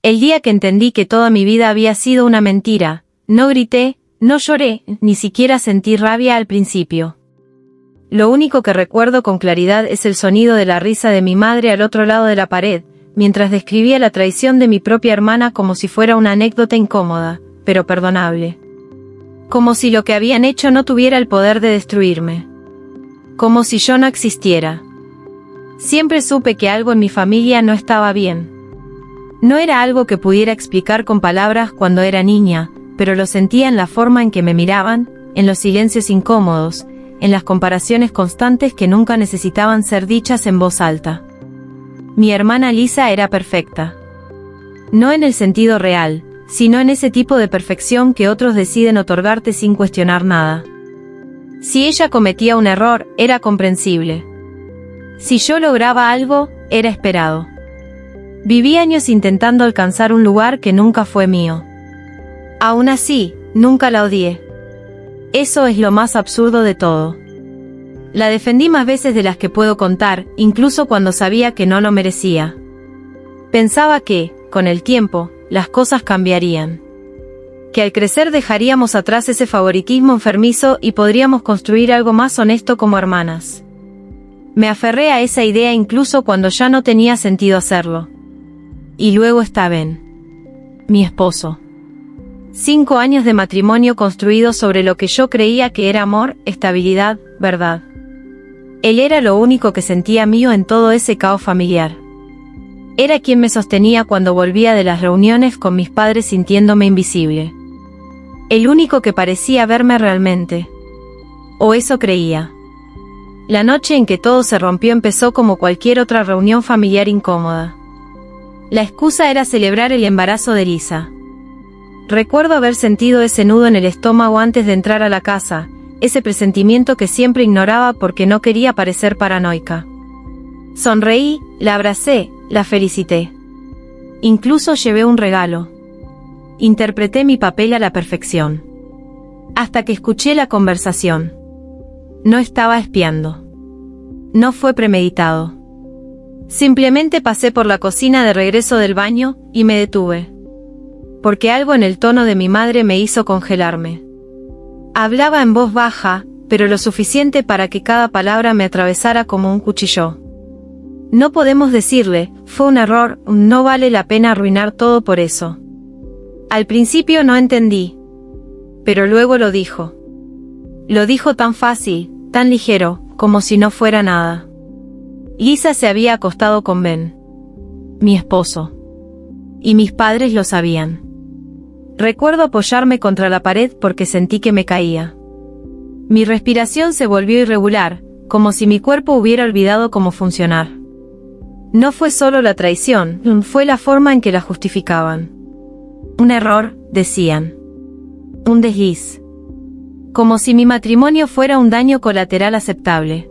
El día que entendí que toda mi vida había sido una mentira, no grité, no lloré, ni siquiera sentí rabia al principio. Lo único que recuerdo con claridad es el sonido de la risa de mi madre al otro lado de la pared, mientras describía la traición de mi propia hermana como si fuera una anécdota incómoda, pero perdonable. Como si lo que habían hecho no tuviera el poder de destruirme. Como si yo no existiera. Siempre supe que algo en mi familia no estaba bien. No era algo que pudiera explicar con palabras cuando era niña, pero lo sentía en la forma en que me miraban, en los silencios incómodos, en las comparaciones constantes que nunca necesitaban ser dichas en voz alta. Mi hermana Lisa era perfecta. No en el sentido real, sino en ese tipo de perfección que otros deciden otorgarte sin cuestionar nada. Si ella cometía un error, era comprensible. Si yo lograba algo, era esperado. Viví años intentando alcanzar un lugar que nunca fue mío. Aún así, nunca la odié. Eso es lo más absurdo de todo. La defendí más veces de las que puedo contar, incluso cuando sabía que no lo merecía. Pensaba que, con el tiempo, las cosas cambiarían. Que al crecer dejaríamos atrás ese favoritismo enfermizo y podríamos construir algo más honesto como hermanas. Me aferré a esa idea incluso cuando ya no tenía sentido hacerlo. Y luego está Ben. Mi esposo. 5 años de matrimonio construidos sobre lo que yo creía que era amor, estabilidad, verdad. Él era lo único que sentía mío en todo ese caos familiar. Era quien me sostenía cuando volvía de las reuniones con mis padres sintiéndome invisible. El único que parecía verme realmente. O eso creía. La noche en que todo se rompió empezó como cualquier otra reunión familiar incómoda. La excusa era celebrar el embarazo de Lisa. Recuerdo haber sentido ese nudo en el estómago antes de entrar a la casa, ese presentimiento que siempre ignoraba porque no quería parecer paranoica. Sonreí, la abracé, la felicité. Incluso llevé un regalo. Interpreté mi papel a la perfección. Hasta que escuché la conversación. No estaba espiando. No fue premeditado. Simplemente pasé por la cocina de regreso del baño, y me detuve. Porque algo en el tono de mi madre me hizo congelarme. Hablaba en voz baja, pero lo suficiente para que cada palabra me atravesara como un cuchillo. No podemos decirle, fue un error, no vale la pena arruinar todo por eso. Al principio no entendí. Pero luego lo dijo. Lo dijo tan fácil, tan ligero, como si no fuera nada. Lisa se había acostado con Ben. Mi esposo. Y mis padres lo sabían. Recuerdo apoyarme contra la pared porque sentí que me caía. Mi respiración se volvió irregular, como si mi cuerpo hubiera olvidado cómo funcionar. No fue solo la traición, fue la forma en que la justificaban. Un error, decían. Un desliz. Como si mi matrimonio fuera un daño colateral aceptable.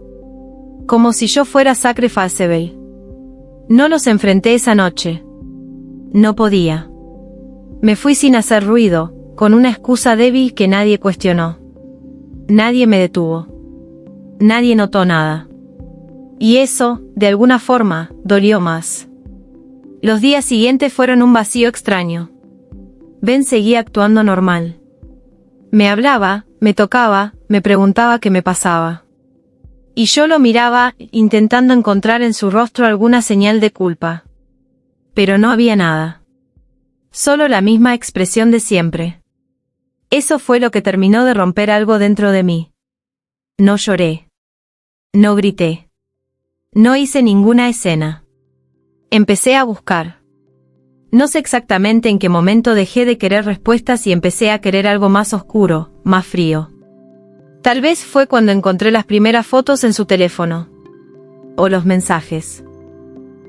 Como si yo fuera Sacre Falsebel. No los enfrenté esa noche. No podía. Me fui sin hacer ruido, con una excusa débil que nadie cuestionó. Nadie me detuvo. Nadie notó nada. Y eso, de alguna forma, dolió más. Los días siguientes fueron un vacío extraño. Ben seguía actuando normal. Me hablaba, me tocaba, me preguntaba qué me pasaba. Y yo lo miraba, intentando encontrar en su rostro alguna señal de culpa. Pero no había nada. Solo la misma expresión de siempre. Eso fue lo que terminó de romper algo dentro de mí. No lloré. No grité. No hice ninguna escena. Empecé a buscar. No sé exactamente en qué momento dejé de querer respuestas y empecé a querer algo más oscuro, más frío. Tal vez fue cuando encontré las primeras fotos en su teléfono. O los mensajes.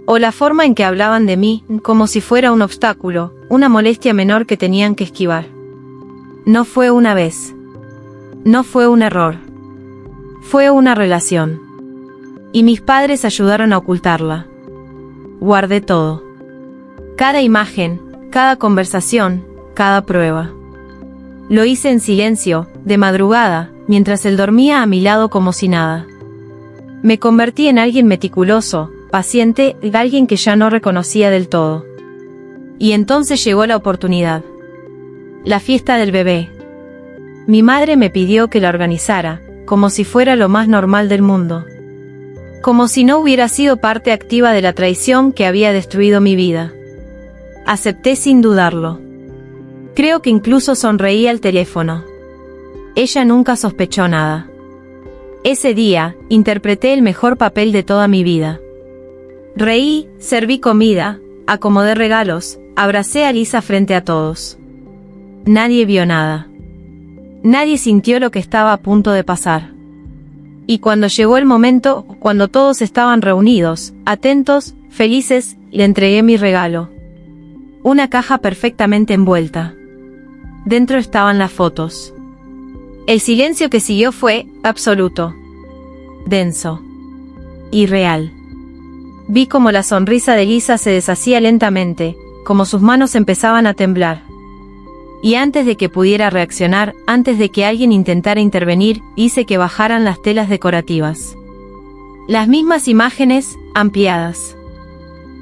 O la forma en que hablaban de mí, como si fuera un obstáculo, una molestia menor que tenían que esquivar. No fue una vez. No fue un error. Fue una relación. Y mis padres ayudaron a ocultarla. Guardé todo. Cada imagen, cada conversación, cada prueba. Lo hice en silencio, de madrugada, mientras él dormía a mi lado como si nada. Me convertí en alguien meticuloso, paciente, alguien que ya no reconocía del todo. Y entonces llegó la oportunidad. La fiesta del bebé. Mi madre me pidió que la organizara, como si fuera lo más normal del mundo. Como si no hubiera sido parte activa de la traición que había destruido mi vida. Acepté sin dudarlo. Creo que incluso sonreí al teléfono. Ella nunca sospechó nada. Ese día, interpreté el mejor papel de toda mi vida. Reí, serví comida, acomodé regalos, abracé a Lisa frente a todos. Nadie vio nada. Nadie sintió lo que estaba a punto de pasar. Y cuando llegó el momento, cuando todos estaban reunidos, atentos, felices, le entregué mi regalo. Una caja perfectamente envuelta. Dentro estaban las fotos. El silencio que siguió fue absoluto. Denso. Irreal. Vi como la sonrisa de Lisa se deshacía lentamente, como sus manos empezaban a temblar. Y antes de que pudiera reaccionar, antes de que alguien intentara intervenir, hice que bajaran las telas decorativas. Las mismas imágenes, ampliadas.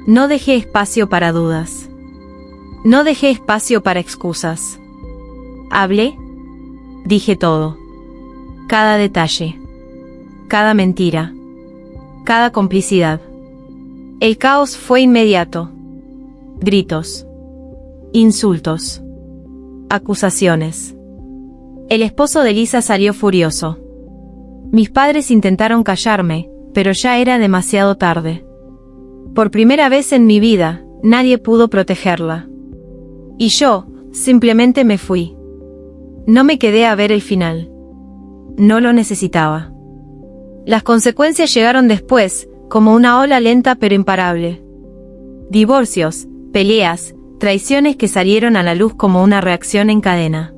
No dejé espacio para dudas. No dejé espacio para excusas. Hablé. Dije todo. Cada detalle. Cada mentira. Cada complicidad. El caos fue inmediato. Gritos. Insultos. Acusaciones. El esposo de Lisa salió furioso. Mis padres intentaron callarme, pero ya era demasiado tarde. Por primera vez en mi vida, nadie pudo protegerla. Y yo, simplemente me fui. No me quedé a ver el final. No lo necesitaba. Las consecuencias llegaron después, como una ola lenta pero imparable. Divorcios, peleas, traiciones que salieron a la luz como una reacción en cadena.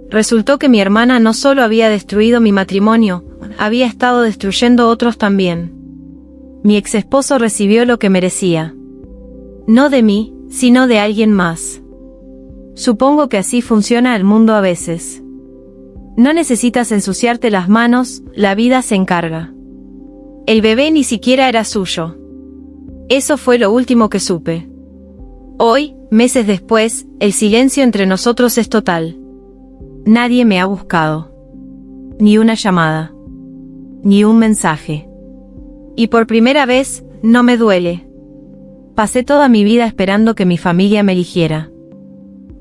Resultó que mi hermana no solo había destruido mi matrimonio, había estado destruyendo otros también. Mi ex esposo recibió lo que merecía. No de mí, sino de alguien más. Supongo que así funciona el mundo a veces. No necesitas ensuciarte las manos, la vida se encarga. El bebé ni siquiera era suyo. Eso fue lo último que supe. Hoy, meses después, el silencio entre nosotros es total. Nadie me ha buscado. Ni una llamada. Ni un mensaje. Y por primera vez, no me duele. Pasé toda mi vida esperando que mi familia me eligiera.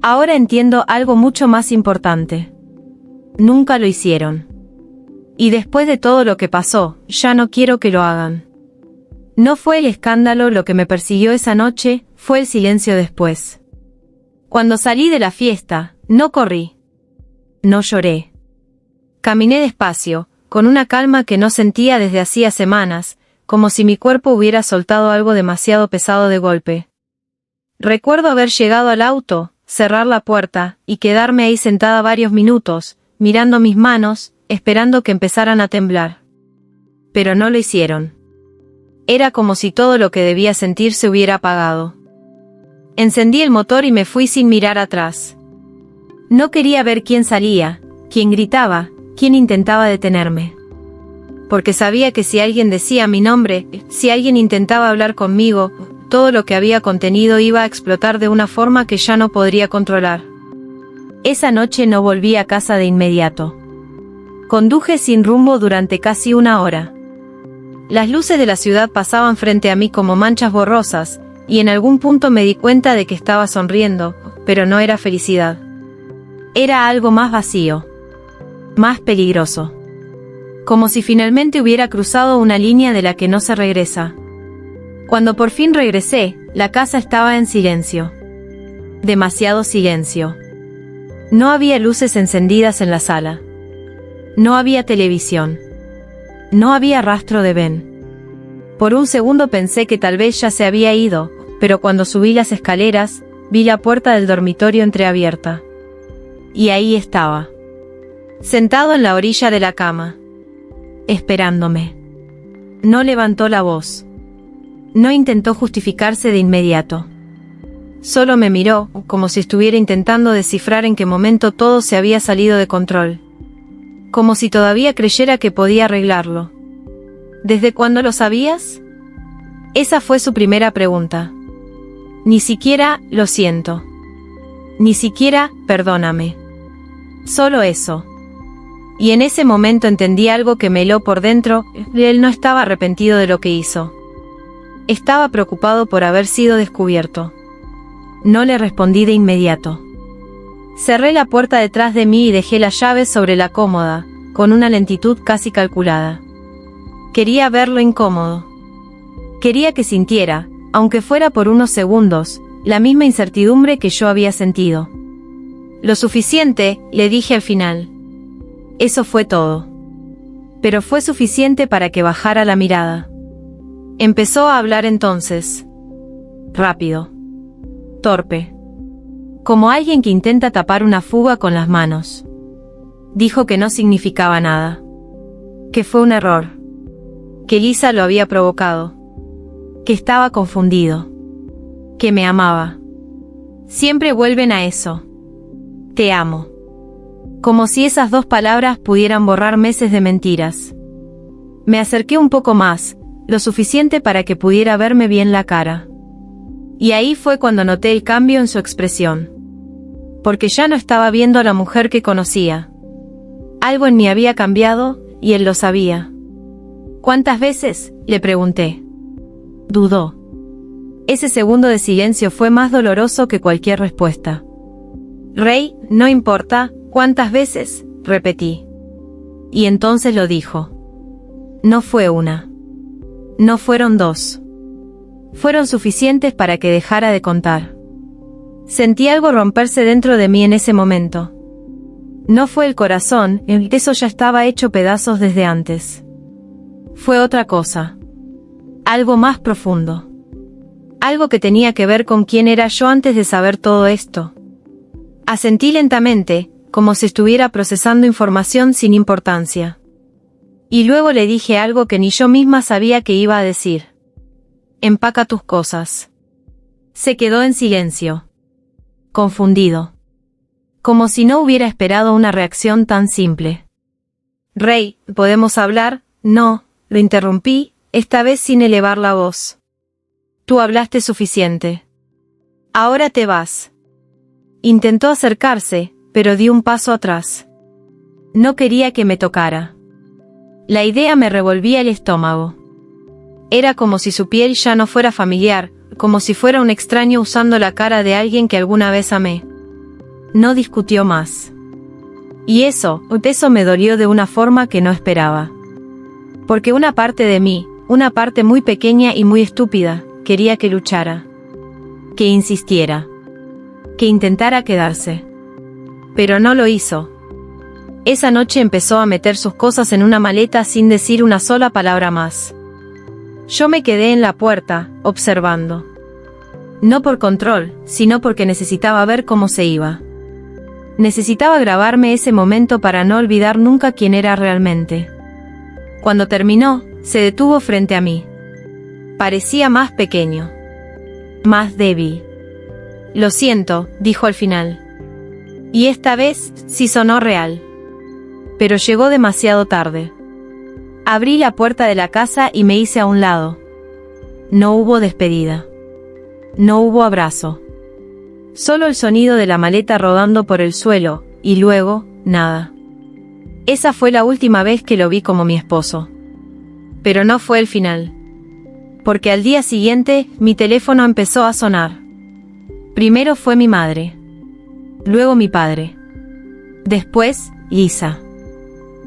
Ahora entiendo algo mucho más importante. Nunca lo hicieron. Y después de todo lo que pasó, ya no quiero que lo hagan. No fue el escándalo lo que me persiguió esa noche, fue el silencio después. Cuando salí de la fiesta, no corrí. No lloré. Caminé despacio, con una calma que no sentía desde hacía semanas, como si mi cuerpo hubiera soltado algo demasiado pesado de golpe. Recuerdo haber llegado al auto, cerrar la puerta, y quedarme ahí sentada varios minutos, mirando mis manos, esperando que empezaran a temblar. Pero no lo hicieron. Era como si todo lo que debía sentir se hubiera apagado. Encendí el motor y me fui sin mirar atrás. No quería ver quién salía, quién gritaba, quién intentaba detenerme. Porque sabía que si alguien decía mi nombre, si alguien intentaba hablar conmigo, todo lo que había contenido iba a explotar de una forma que ya no podría controlar. Esa noche no volví a casa de inmediato. Conduje sin rumbo durante casi una hora. Las luces de la ciudad pasaban frente a mí como manchas borrosas, y en algún punto me di cuenta de que estaba sonriendo, pero no era felicidad. Era algo más vacío. Más peligroso. Como si finalmente hubiera cruzado una línea de la que no se regresa. Cuando por fin regresé, la casa estaba en silencio. Demasiado silencio. No había luces encendidas en la sala. No había televisión. No había rastro de Ben. Por un segundo pensé que tal vez ya se había ido, pero cuando subí las escaleras, vi la puerta del dormitorio entreabierta. Y ahí estaba. Sentado en la orilla de la cama. Esperándome. No levantó la voz. No intentó justificarse de inmediato. Solo me miró, como si estuviera intentando descifrar en qué momento todo se había salido de control. Como si todavía creyera que podía arreglarlo. ¿Desde cuándo lo sabías? Esa fue su primera pregunta. Ni siquiera, lo siento. Ni siquiera, perdóname. Solo eso. Y en ese momento entendí algo que me heló por dentro, él no estaba arrepentido de lo que hizo. Estaba preocupado por haber sido descubierto. No le respondí de inmediato. Cerré la puerta detrás de mí y dejé las llaves sobre la cómoda, con una lentitud casi calculada. Quería verlo incómodo. Quería que sintiera, aunque fuera por unos segundos, la misma incertidumbre que yo había sentido. Lo suficiente, le dije al final. Eso fue todo. Pero fue suficiente para que bajara la mirada. Empezó a hablar entonces. Rápido. Torpe. Como alguien que intenta tapar una fuga con las manos. Dijo que no significaba nada. Que fue un error. Que Lisa lo había provocado. Que estaba confundido. Que me amaba. Siempre vuelven a eso. Te amo. Como si esas dos palabras pudieran borrar meses de mentiras. Me acerqué un poco más, lo suficiente para que pudiera verme bien la cara. Y ahí fue cuando noté el cambio en su expresión. Porque ya no estaba viendo a la mujer que conocía. Algo en mí había cambiado, y él lo sabía. ¿Cuántas veces?, le pregunté. Dudó. Ese segundo de silencio fue más doloroso que cualquier respuesta. Rey, no importa, ¿cuántas veces?, repetí. Y entonces lo dijo. No fue una. No fueron dos. Fueron suficientes para que dejara de contar. Sentí algo romperse dentro de mí en ese momento. No fue el corazón, eso ya estaba hecho pedazos desde antes. Fue otra cosa. Algo más profundo. Algo que tenía que ver con quién era yo antes de saber todo esto. Asentí lentamente, como si estuviera procesando información sin importancia. Y luego le dije algo que ni yo misma sabía que iba a decir. Empaca tus cosas. Se quedó en silencio. Confundido. Como si no hubiera esperado una reacción tan simple. Rey, ¿podemos hablar? No, lo interrumpí, esta vez sin elevar la voz. Tú hablaste suficiente. Ahora te vas. Intentó acercarse, pero di un paso atrás. No quería que me tocara. La idea me revolvía el estómago. Era como si su piel ya no fuera familiar, como si fuera un extraño usando la cara de alguien que alguna vez amé. No discutió más. Y eso me dolió de una forma que no esperaba. Porque una parte de mí, una parte muy pequeña y muy estúpida, quería que luchara. Que insistiera. Que intentara quedarse. Pero no lo hizo. Esa noche empezó a meter sus cosas en una maleta sin decir una sola palabra más. Yo me quedé en la puerta, observando. No por control, sino porque necesitaba ver cómo se iba. Necesitaba grabarme ese momento para no olvidar nunca quién era realmente. Cuando terminó, se detuvo frente a mí. Parecía más pequeño. Más débil. Lo siento, dijo al final. Y esta vez, sí sonó real. Pero llegó demasiado tarde. Abrí la puerta de la casa y me hice a un lado. No hubo despedida. No hubo abrazo. Solo el sonido de la maleta rodando por el suelo, y luego, nada. Esa fue la última vez que lo vi como mi esposo. Pero no fue el final. Porque al día siguiente, mi teléfono empezó a sonar. Primero fue mi madre. Luego mi padre. Después, Lisa.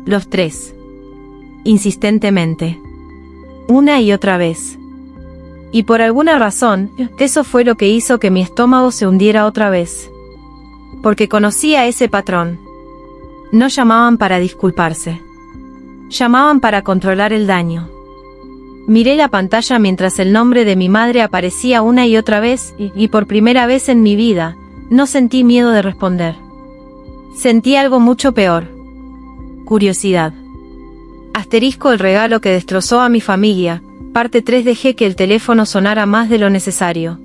Los tres. Insistentemente. Una y otra vez. Y por alguna razón, eso fue lo que hizo que mi estómago se hundiera otra vez. Porque conocía ese patrón. No llamaban para disculparse. Llamaban para controlar el daño. Miré la pantalla mientras el nombre de mi madre aparecía una y otra vez, y por primera vez en mi vida, no sentí miedo de responder. Sentí algo mucho peor. Curiosidad. Asterisco el regalo que destrozó a mi familia, parte 3. Dejé que el teléfono sonara más de lo necesario.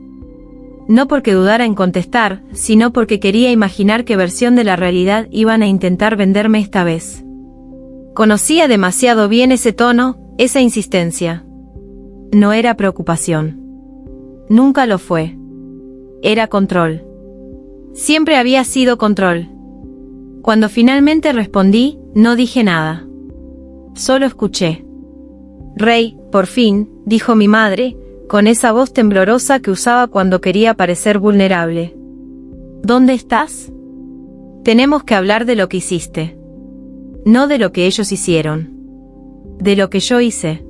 No porque dudara en contestar, sino porque quería imaginar qué versión de la realidad iban a intentar venderme esta vez. Conocía demasiado bien ese tono, esa insistencia. No era preocupación. Nunca lo fue. Era control. Siempre había sido control. Cuando finalmente respondí, no dije nada. Solo escuché. Rey, por fin, dijo mi madre, con esa voz temblorosa que usaba cuando quería parecer vulnerable. ¿Dónde estás? Tenemos que hablar de lo que hiciste. No de lo que ellos hicieron. De lo que yo hice.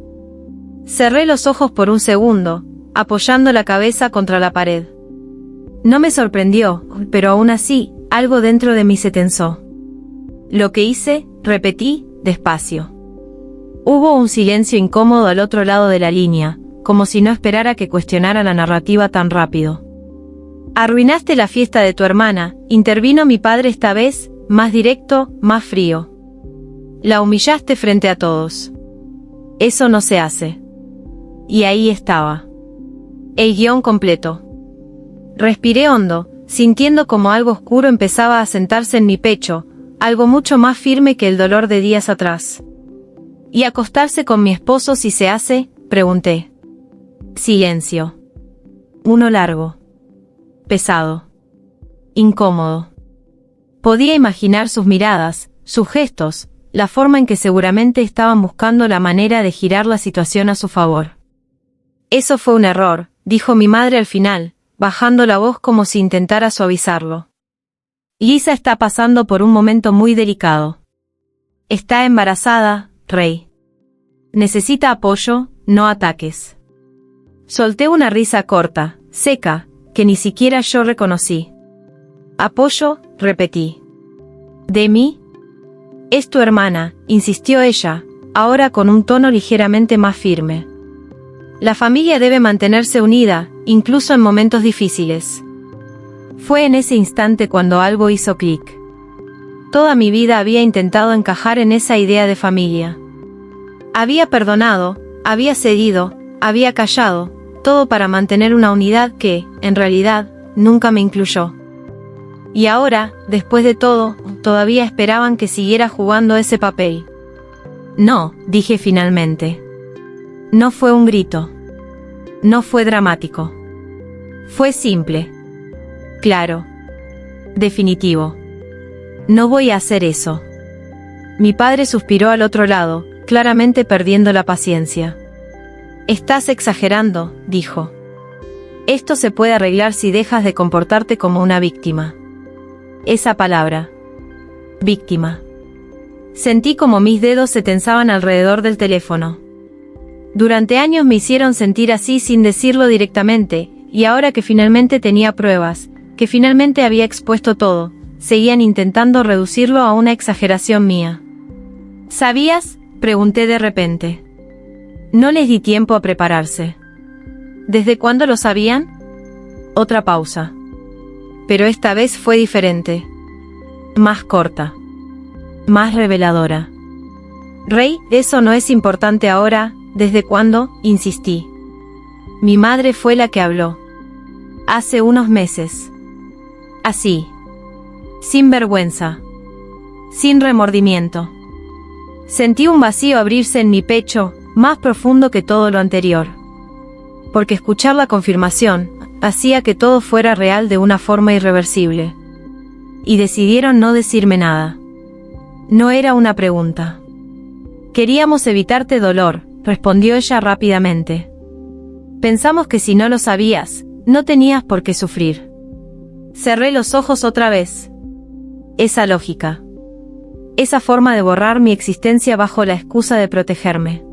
Cerré los ojos por un segundo, apoyando la cabeza contra la pared. No me sorprendió, pero aún así, algo dentro de mí se tensó. Lo que hice, repetí, despacio. Hubo un silencio incómodo al otro lado de la línea, como si no esperara que cuestionara la narrativa tan rápido. Arruinaste la fiesta de tu hermana, intervino mi padre esta vez, más directo, más frío. La humillaste frente a todos. Eso no se hace. Y ahí estaba. El guión completo. Respiré hondo, sintiendo como algo oscuro empezaba a sentarse en mi pecho, algo mucho más firme que el dolor de días atrás. ¿Y acostarse con mi esposo si se hace? Pregunté. Silencio. Uno largo. Pesado. Incómodo. Podía imaginar sus miradas, sus gestos, la forma en que seguramente estaban buscando la manera de girar la situación a su favor. Eso fue un error, dijo mi madre al final, bajando la voz como si intentara suavizarlo. Lisa está pasando por un momento muy delicado. Está embarazada, Rey. Necesita apoyo, no ataques. Solté una risa corta, seca, que ni siquiera yo reconocí. Apoyo, repetí. ¿De mí? Es tu hermana, insistió ella, ahora con un tono ligeramente más firme. La familia debe mantenerse unida, incluso en momentos difíciles. Fue en ese instante cuando algo hizo clic. Toda mi vida había intentado encajar en esa idea de familia. Había perdonado, había cedido, había callado, todo para mantener una unidad que, en realidad, nunca me incluyó. Y ahora, después de todo, todavía esperaban que siguiera jugando ese papel. No, dije finalmente. No fue un grito. No fue dramático. Fue simple. Claro. Definitivo. No voy a hacer eso. Mi padre suspiró al otro lado, claramente perdiendo la paciencia. Estás exagerando, dijo. Esto se puede arreglar si dejas de comportarte como una víctima. Esa palabra. Víctima. Sentí como mis dedos se tensaban alrededor del teléfono. Durante años me hicieron sentir así sin decirlo directamente, y ahora que finalmente tenía pruebas, que finalmente había expuesto todo, seguían intentando reducirlo a una exageración mía. ¿Sabías?, pregunté de repente. No les di tiempo a prepararse. ¿Desde cuándo lo sabían? Otra pausa. Pero esta vez fue diferente. Más corta. Más reveladora. Rey, eso no es importante ahora. ¿Desde cuándo?, insistí. Mi madre fue la que habló. Hace unos meses. Así. Sin vergüenza. Sin remordimiento. Sentí un vacío abrirse en mi pecho, más profundo que todo lo anterior. Porque escuchar la confirmación hacía que todo fuera real de una forma irreversible. Y decidieron no decirme nada. No era una pregunta. Queríamos evitarte dolor, respondió ella rápidamente. Pensamos que si no lo sabías, no tenías por qué sufrir. Cerré los ojos otra vez. Esa lógica. Esa forma de borrar mi existencia bajo la excusa de protegerme.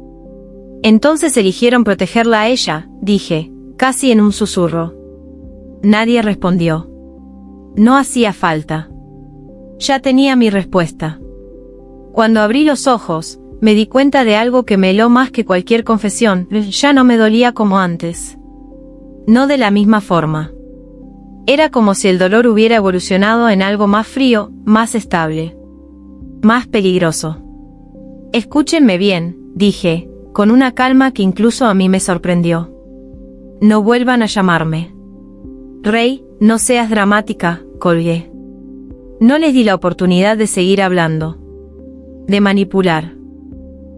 Entonces eligieron protegerla a ella, dije, casi en un susurro. Nadie respondió. No hacía falta. Ya tenía mi respuesta. Cuando abrí los ojos, me di cuenta de algo que me heló más que cualquier confesión, ya no me dolía como antes. No de la misma forma. Era como si el dolor hubiera evolucionado en algo más frío, más estable. Más peligroso. Escúchenme bien, dije, con una calma que incluso a mí me sorprendió. No vuelvan a llamarme. Rey, no seas dramática, colgué. No les di la oportunidad de seguir hablando. De manipular.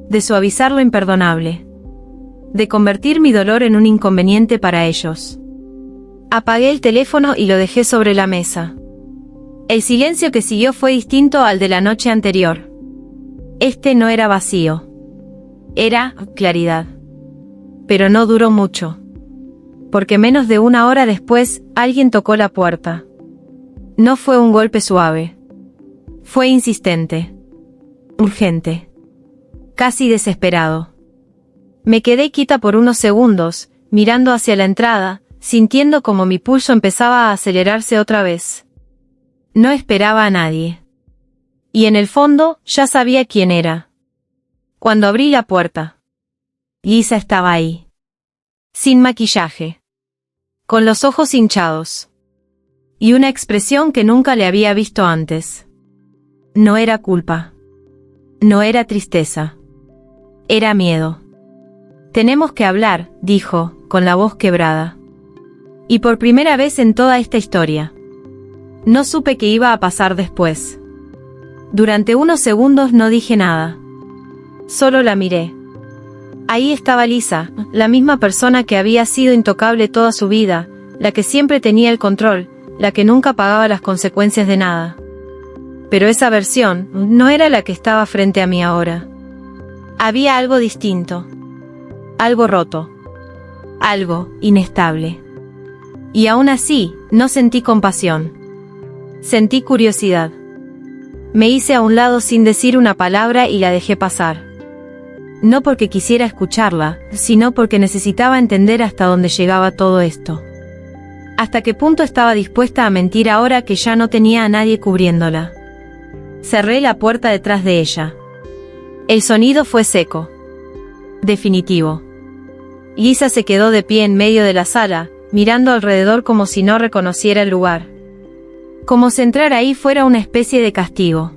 De suavizar lo imperdonable. De convertir mi dolor en un inconveniente para ellos. Apagué el teléfono y lo dejé sobre la mesa. El silencio que siguió fue distinto al de la noche anterior. Este no era vacío. Era claridad. Pero no duró mucho. Porque menos de una hora después, alguien tocó la puerta. No fue un golpe suave. Fue insistente. Urgente. Casi desesperado. Me quedé quieta por unos segundos, mirando hacia la entrada, sintiendo como mi pulso empezaba a acelerarse otra vez. No esperaba a nadie. Y en el fondo, ya sabía quién era. Cuando abrí la puerta, Lisa estaba ahí. Sin maquillaje. Con los ojos hinchados. Y una expresión que nunca le había visto antes. No era culpa. No era tristeza. Era miedo. Tenemos que hablar, dijo, con la voz quebrada. Y por primera vez en toda esta historia. No supe qué iba a pasar después. Durante unos segundos no dije nada. Solo la miré. Ahí estaba Lisa, la misma persona que había sido intocable toda su vida, la que siempre tenía el control, la que nunca pagaba las consecuencias de nada. Pero esa versión no era la que estaba frente a mí ahora. Había algo distinto. Algo roto. Algo inestable. Y aún así, no sentí compasión. Sentí curiosidad. Me hice a un lado sin decir una palabra y la dejé pasar. No porque quisiera escucharla, sino porque necesitaba entender hasta dónde llegaba todo esto. Hasta qué punto estaba dispuesta a mentir ahora que ya no tenía a nadie cubriéndola. Cerré la puerta detrás de ella. El sonido fue seco. Definitivo. Lisa se quedó de pie en medio de la sala, mirando alrededor como si no reconociera el lugar. Como si entrar ahí fuera una especie de castigo.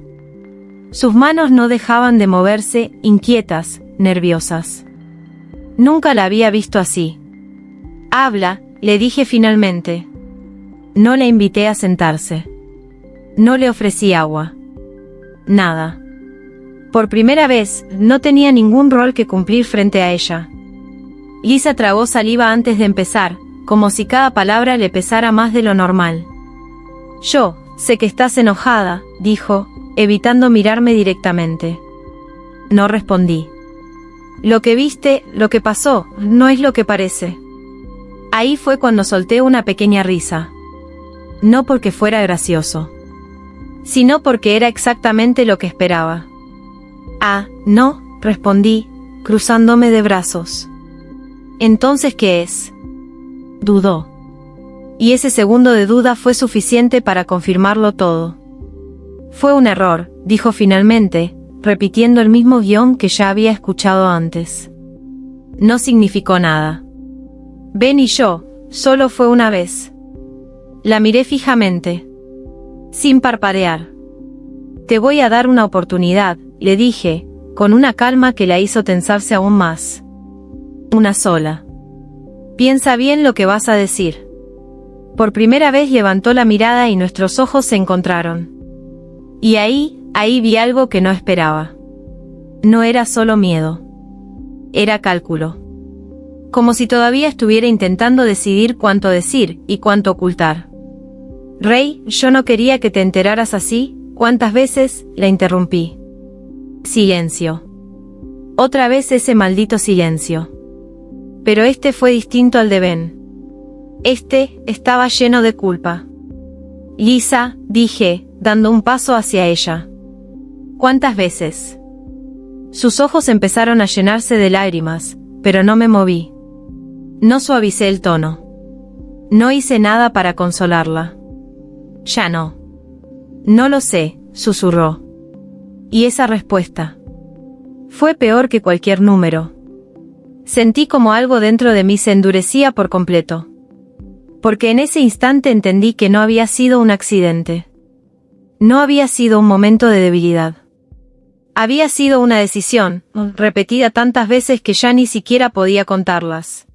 Sus manos no dejaban de moverse, inquietas, nerviosas. Nunca la había visto así. Habla, le dije finalmente. No la invité a sentarse. No le ofrecí agua. Nada. Por primera vez, no tenía ningún rol que cumplir frente a ella. Lisa tragó saliva antes de empezar, como si cada palabra le pesara más de lo normal. Yo sé que estás enojada, dijo, evitando mirarme directamente. No respondí. Lo que viste, lo que pasó, no es lo que parece. Ahí fue cuando solté una pequeña risa. No porque fuera gracioso, sino porque era exactamente lo que esperaba. Ah, no, respondí, cruzándome de brazos. ¿Entonces qué es? Dudó. Y ese segundo de duda fue suficiente para confirmarlo todo. Fue un error, dijo finalmente, repitiendo el mismo guión que ya había escuchado antes. No significó nada. Ben y yo, solo fue una vez. La miré fijamente. Sin parpadear. Te voy a dar una oportunidad, le dije, con una calma que la hizo tensarse aún más. Una sola. Piensa bien lo que vas a decir. Por primera vez levantó la mirada y nuestros ojos se encontraron. Y ahí vi algo que no esperaba. No era solo miedo. Era cálculo. Como si todavía estuviera intentando decidir cuánto decir y cuánto ocultar. Rey, yo no quería que te enteraras así, ¿cuántas veces? La interrumpí. Silencio. Otra vez ese maldito silencio. Pero este fue distinto al de Ben. Este estaba lleno de culpa. Lisa, dije, dando un paso hacia ella. ¿Cuántas veces? Sus ojos empezaron a llenarse de lágrimas, pero no me moví. No suavicé el tono. No hice nada para consolarla. Ya no. No lo sé, susurró. Y esa respuesta fue peor que cualquier número. Sentí como algo dentro de mí se endurecía por completo. Porque en ese instante entendí que no había sido un accidente. No había sido un momento de debilidad. Había sido una decisión, repetida tantas veces que ya ni siquiera podía contarlas.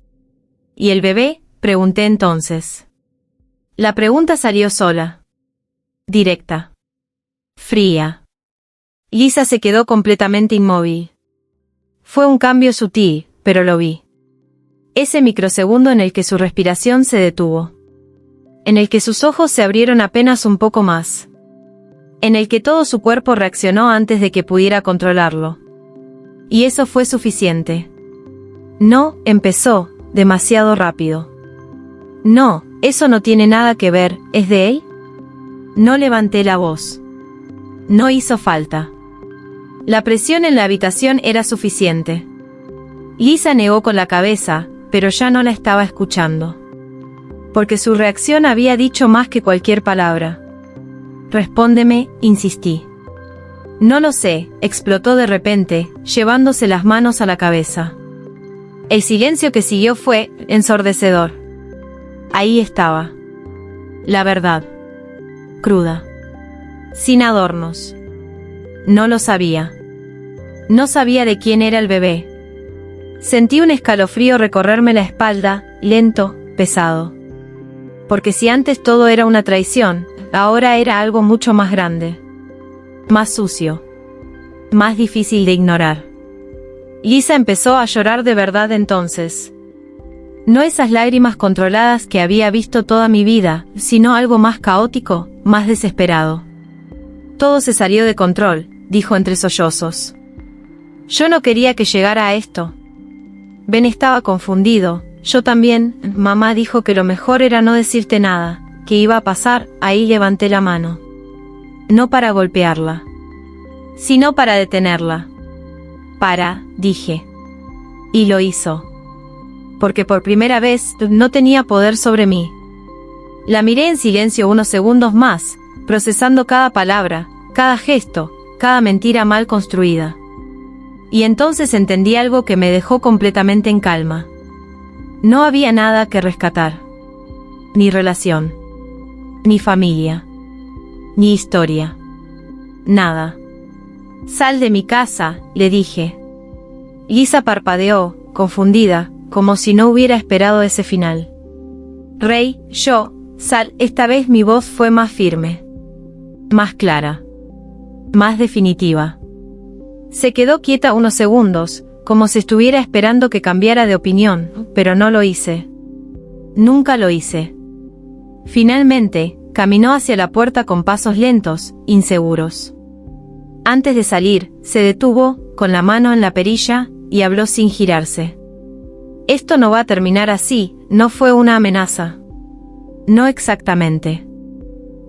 ¿Y el bebé? Pregunté entonces. La pregunta salió sola. Directa. Fría. Lisa se quedó completamente inmóvil. Fue un cambio sutil, pero lo vi. Ese microsegundo en el que su respiración se detuvo. en el que sus ojos se abrieron apenas un poco más, en el que todo su cuerpo reaccionó antes de que pudiera controlarlo. Y eso fue suficiente. No, empezó, demasiado rápido. No, eso no tiene nada que ver, ¿es de él? No levanté la voz. No hizo falta. La presión en la habitación era suficiente. Lisa negó con la cabeza, pero ya no la estaba escuchando. Porque su reacción había dicho más que cualquier palabra. Respóndeme, insistí. No lo sé, explotó de repente, llevándose las manos a la cabeza. El silencio que siguió fue ensordecedor. Ahí estaba. La verdad. Cruda. Sin adornos. No lo sabía. No sabía de quién era el bebé. Sentí un escalofrío recorrerme la espalda, lento, pesado. Porque si antes todo era una traición, ahora era algo mucho más grande. Más sucio. Más difícil de ignorar. Lisa empezó a llorar de verdad entonces. No esas lágrimas controladas que había visto toda mi vida, sino algo más caótico, más desesperado. Todo se salió de control, dijo entre sollozos. Yo no quería que llegara a esto. Ben estaba confundido, yo también. Mamá dijo que lo mejor era no decirte nada, que iba a pasar. Ahí levanté la mano. No para golpearla, sino para detenerla. Dije. Y lo hizo. Porque por primera vez no tenía poder sobre mí. La miré en silencio unos segundos más, procesando cada palabra, cada gesto, cada mentira mal construida. Y entonces entendí algo que me dejó completamente en calma. No había nada que rescatar. Ni relación. Ni familia. Ni historia. Nada. Sal de mi casa, le dije. Lisa parpadeó, confundida, como si no hubiera esperado ese final. Rey, sal. Esta vez mi voz fue más firme. Más clara. Más definitiva. Se quedó quieta unos segundos, como si estuviera esperando que cambiara de opinión, pero no lo hice. Nunca lo hice. Finalmente, caminó hacia la puerta con pasos lentos, inseguros. Antes de salir, se detuvo, con la mano en la perilla, y habló sin girarse. Esto no va a terminar así, no fue una amenaza. No exactamente.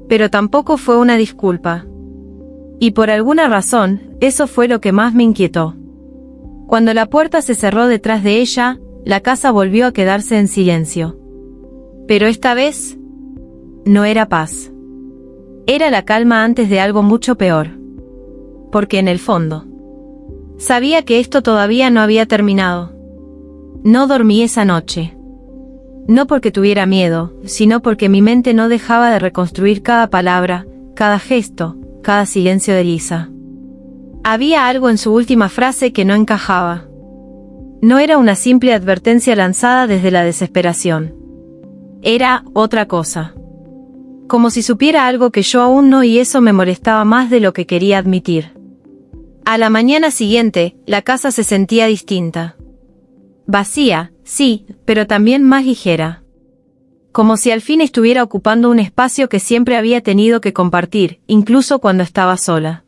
Pero tampoco fue una disculpa. Y por alguna razón, eso fue lo que más me inquietó. Cuando la puerta se cerró detrás de ella, la casa volvió a quedarse en silencio. Pero esta vez, no era paz. Era la calma antes de algo mucho peor. Porque en el fondo, sabía que esto todavía no había terminado. No dormí esa noche. No porque tuviera miedo, sino porque mi mente no dejaba de reconstruir cada palabra, cada gesto, cada silencio de Lisa. Había algo en su última frase que no encajaba. No era una simple advertencia lanzada desde la desesperación. Era otra cosa. Como si supiera algo que yo aún no, y eso me molestaba más de lo que quería admitir. A la mañana siguiente, la casa se sentía distinta. Vacía, sí, pero también más ligera. Como si al fin estuviera ocupando un espacio que siempre había tenido que compartir, incluso cuando estaba sola.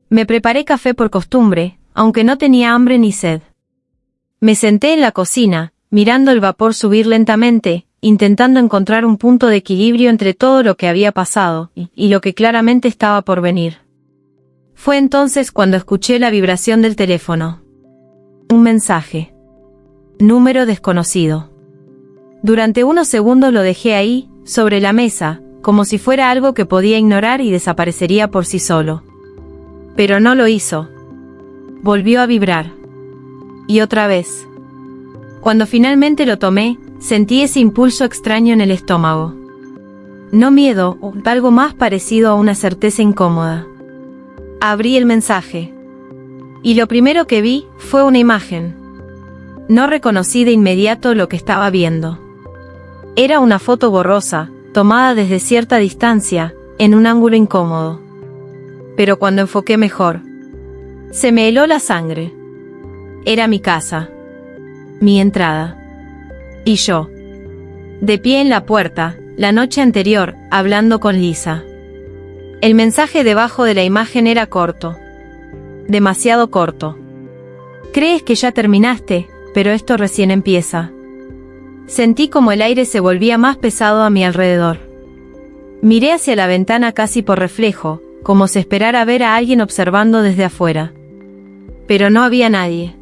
Me preparé café por costumbre, aunque no tenía hambre ni sed. Me senté en la cocina, mirando el vapor subir lentamente, intentando encontrar un punto de equilibrio entre todo lo que había pasado, y lo que claramente estaba por venir. Fue entonces cuando escuché la vibración del teléfono. Un mensaje. Número desconocido. Durante unos segundos lo dejé ahí, sobre la mesa, como si fuera algo que podía ignorar y desaparecería por sí solo. Pero no lo hizo. Volvió a vibrar. Y otra vez. Cuando finalmente lo tomé, sentí ese impulso extraño en el estómago. No miedo, algo más parecido a una certeza incómoda. Abrí el mensaje. Y lo primero que vi fue una imagen. No reconocí de inmediato lo que estaba viendo. Era una foto borrosa, tomada desde cierta distancia, en un ángulo incómodo. Pero cuando enfoqué mejor, se me heló la sangre. Era mi casa. Mi entrada. Y yo. De pie en la puerta, la noche anterior, hablando con Lisa. El mensaje debajo de la imagen era corto. Demasiado corto. Crees que ya terminaste, pero esto recién empieza. Sentí como el aire se volvía más pesado a mi alrededor. Miré hacia la ventana casi por reflejo, como si esperara ver a alguien observando desde afuera. Pero no había nadie.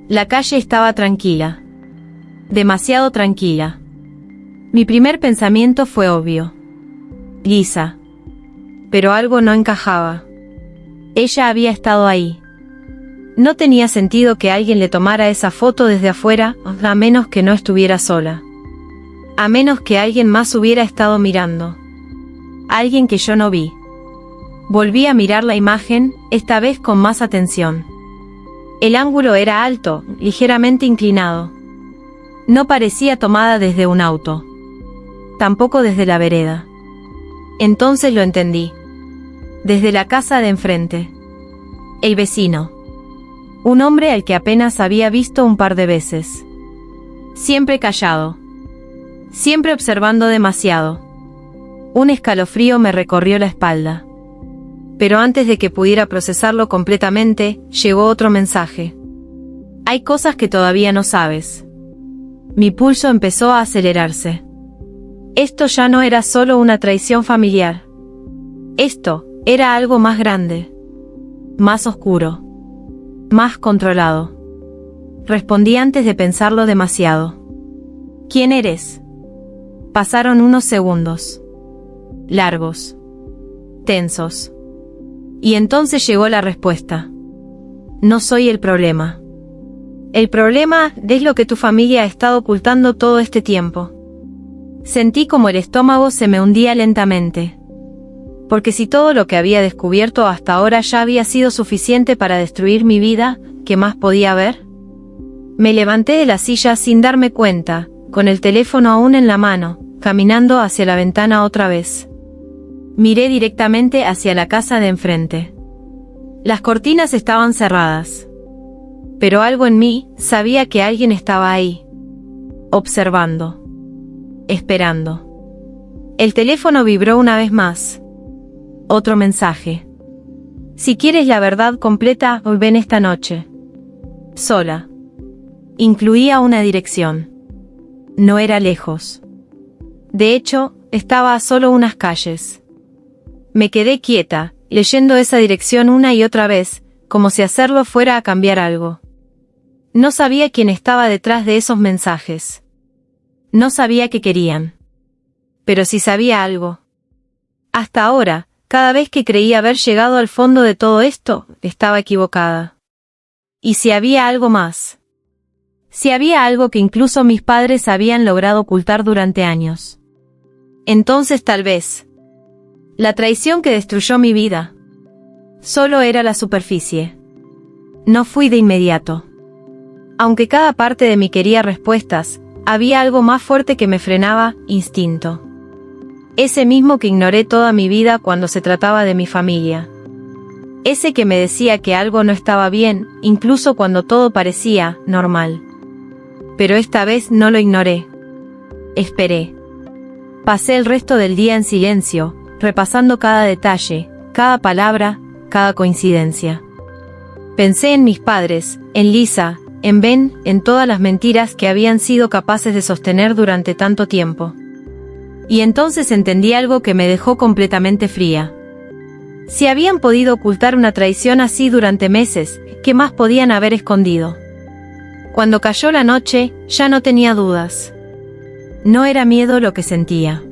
La calle estaba tranquila. Demasiado tranquila. Mi primer pensamiento fue obvio. Lisa. Pero algo no encajaba. Ella había estado ahí. No tenía sentido que alguien le tomara esa foto desde afuera, a menos que no estuviera sola. A menos que alguien más hubiera estado mirando. Alguien que yo no vi. Volví a mirar la imagen, esta vez con más atención. El ángulo era alto, ligeramente inclinado. No parecía tomada desde un auto. Tampoco desde la vereda. Entonces lo entendí. Desde la casa de enfrente. El vecino. Un hombre al que apenas había visto un par de veces. Siempre callado. Siempre observando demasiado. Un escalofrío me recorrió la espalda. Pero antes de que pudiera procesarlo completamente, llegó otro mensaje. Hay cosas que todavía no sabes. Mi pulso empezó a acelerarse. Esto ya no era solo una traición familiar. Esto era algo más grande. Más oscuro. Más controlado. Respondí antes de pensarlo demasiado. ¿Quién eres? Pasaron unos segundos. Largos. Tensos. Y entonces llegó la respuesta. No soy el problema. El problema es lo que tu familia ha estado ocultando todo este tiempo. Sentí como el estómago se me hundía lentamente. Porque si todo lo que había descubierto hasta ahora ya había sido suficiente para destruir mi vida, ¿qué más podía haber? Me levanté de la silla sin darme cuenta, con el teléfono aún en la mano, caminando hacia la ventana otra vez. Miré directamente hacia la casa de enfrente. Las cortinas estaban cerradas. Pero algo en mí sabía que alguien estaba ahí. Observando. Esperando. El teléfono vibró una vez más. Otro mensaje. Si quieres la verdad completa, ven esta noche. Sola. Incluía una dirección. No era lejos. De hecho, estaba a solo unas calles. Me quedé quieta, leyendo esa dirección una y otra vez, como si hacerlo fuera a cambiar algo. No sabía quién estaba detrás de esos mensajes. No sabía qué querían. Pero sí sabía algo. Hasta ahora, cada vez que creía haber llegado al fondo de todo esto, estaba equivocada. ¿Y si había algo más? Si había algo que incluso mis padres habían logrado ocultar durante años. Entonces tal vez. La traición que destruyó mi vida. Solo era la superficie. No fui de inmediato. Aunque cada parte de mí quería respuestas, había algo más fuerte que me frenaba, instinto. Ese mismo que ignoré toda mi vida cuando se trataba de mi familia. Ese que me decía que algo no estaba bien, incluso cuando todo parecía normal. Pero esta vez no lo ignoré. Esperé. Pasé el resto del día en silencio, repasando cada detalle, cada palabra, cada coincidencia. Pensé en mis padres, en Lisa, en Ben, en todas las mentiras que habían sido capaces de sostener durante tanto tiempo. Y entonces entendí algo que me dejó completamente fría. Si habían podido ocultar una traición así durante meses, ¿qué más podían haber escondido? Cuando cayó la noche, ya no tenía dudas. No era miedo lo que sentía.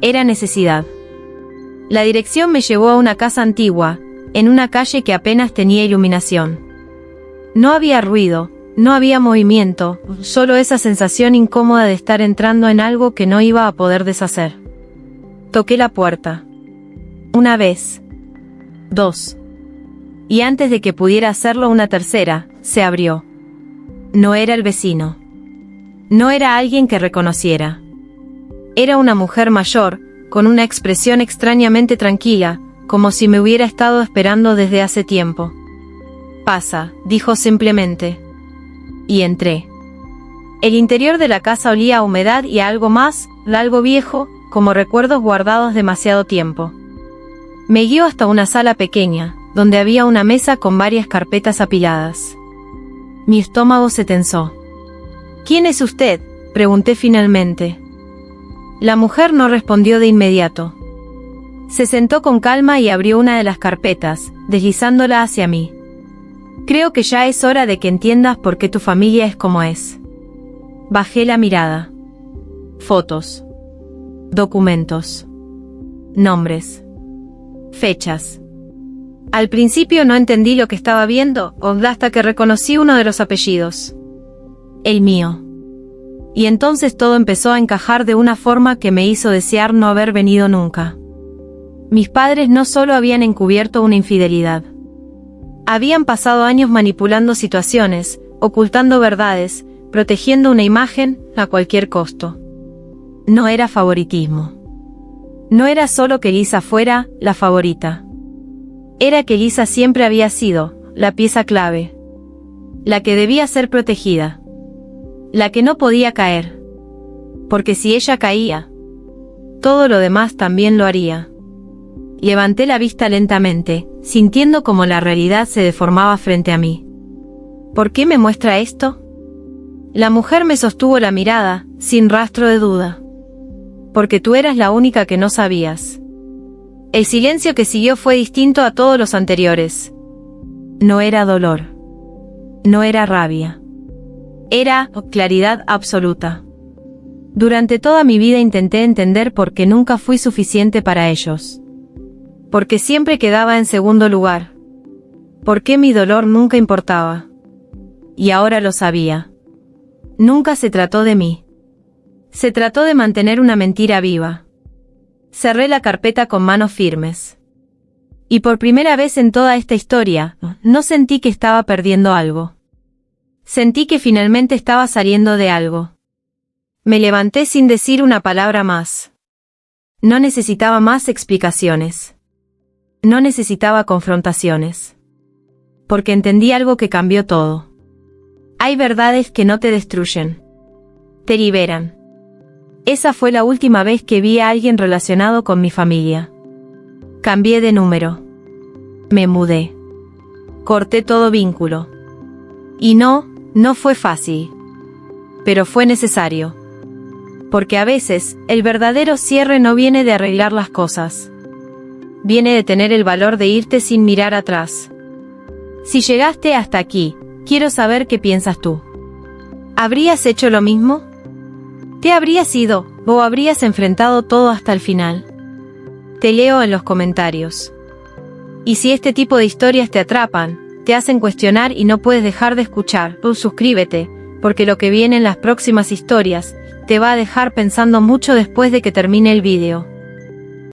Era necesidad. La dirección me llevó a una casa antigua, en una calle que apenas tenía iluminación. No había ruido, no había movimiento, solo esa sensación incómoda de estar entrando en algo que no iba a poder deshacer. Toqué la puerta. Una vez. 2. Y antes de que pudiera hacerlo una tercera, se abrió. No era el vecino. No era alguien que reconociera. Era una mujer mayor, con una expresión extrañamente tranquila, como si me hubiera estado esperando desde hace tiempo. Pasa, dijo simplemente. Y entré. El interior de la casa olía a humedad y a algo más, algo viejo, como recuerdos guardados demasiado tiempo. Me guió hasta una sala pequeña, donde había una mesa con varias carpetas apiladas. Mi estómago se tensó. ¿Quién es usted?, pregunté finalmente. La mujer no respondió de inmediato. Se sentó con calma y abrió una de las carpetas, deslizándola hacia mí. Creo que ya es hora de que entiendas por qué tu familia es como es. Bajé la mirada. Fotos. Documentos. Nombres. Fechas. Al principio no entendí lo que estaba viendo, hasta que reconocí uno de los apellidos. El mío. Y entonces todo empezó a encajar de una forma que me hizo desear no haber venido nunca. Mis padres no solo habían encubierto una infidelidad. Habían pasado años manipulando situaciones, ocultando verdades, protegiendo una imagen a cualquier costo. No era favoritismo. No era solo que Lisa fuera la favorita. Era que Lisa siempre había sido la pieza clave. La que debía ser protegida. La que no podía caer. Porque si ella caía, todo lo demás también lo haría. Levanté la vista lentamente, sintiendo como la realidad se deformaba frente a mí. ¿Por qué me muestra esto? La mujer me sostuvo la mirada, sin rastro de duda. Porque tú eras la única que no sabías. El silencio que siguió fue distinto a todos los anteriores. No era dolor. No era rabia. Era claridad absoluta. Durante toda mi vida intenté entender por qué nunca fui suficiente para ellos. Porque siempre quedaba en segundo lugar. ¿Por qué mi dolor nunca importaba? Y ahora lo sabía. Nunca se trató de mí. Se trató de mantener una mentira viva. Cerré la carpeta con manos firmes. Y por primera vez en toda esta historia, no sentí que estaba perdiendo algo. Sentí que finalmente estaba saliendo de algo. Me levanté sin decir una palabra más. No necesitaba más explicaciones. No necesitaba confrontaciones. Porque entendí algo que cambió todo. Hay verdades que no te destruyen. Te liberan. Esa fue la última vez que vi a alguien relacionado con mi familia. Cambié de número. Me mudé. Corté todo vínculo. Y no fue fácil. Pero fue necesario. Porque a veces, el verdadero cierre no viene de arreglar las cosas. Viene de tener el valor de irte sin mirar atrás. Si llegaste hasta aquí, quiero saber qué piensas tú. ¿Habrías hecho lo mismo? ¿Te habrías ido, o habrías enfrentado todo hasta el final? Te leo en los comentarios. Y si este tipo de historias te atrapan, te hacen cuestionar y no puedes dejar de escuchar, suscríbete, porque lo que viene en las próximas historias, te va a dejar pensando mucho después de que termine el vídeo.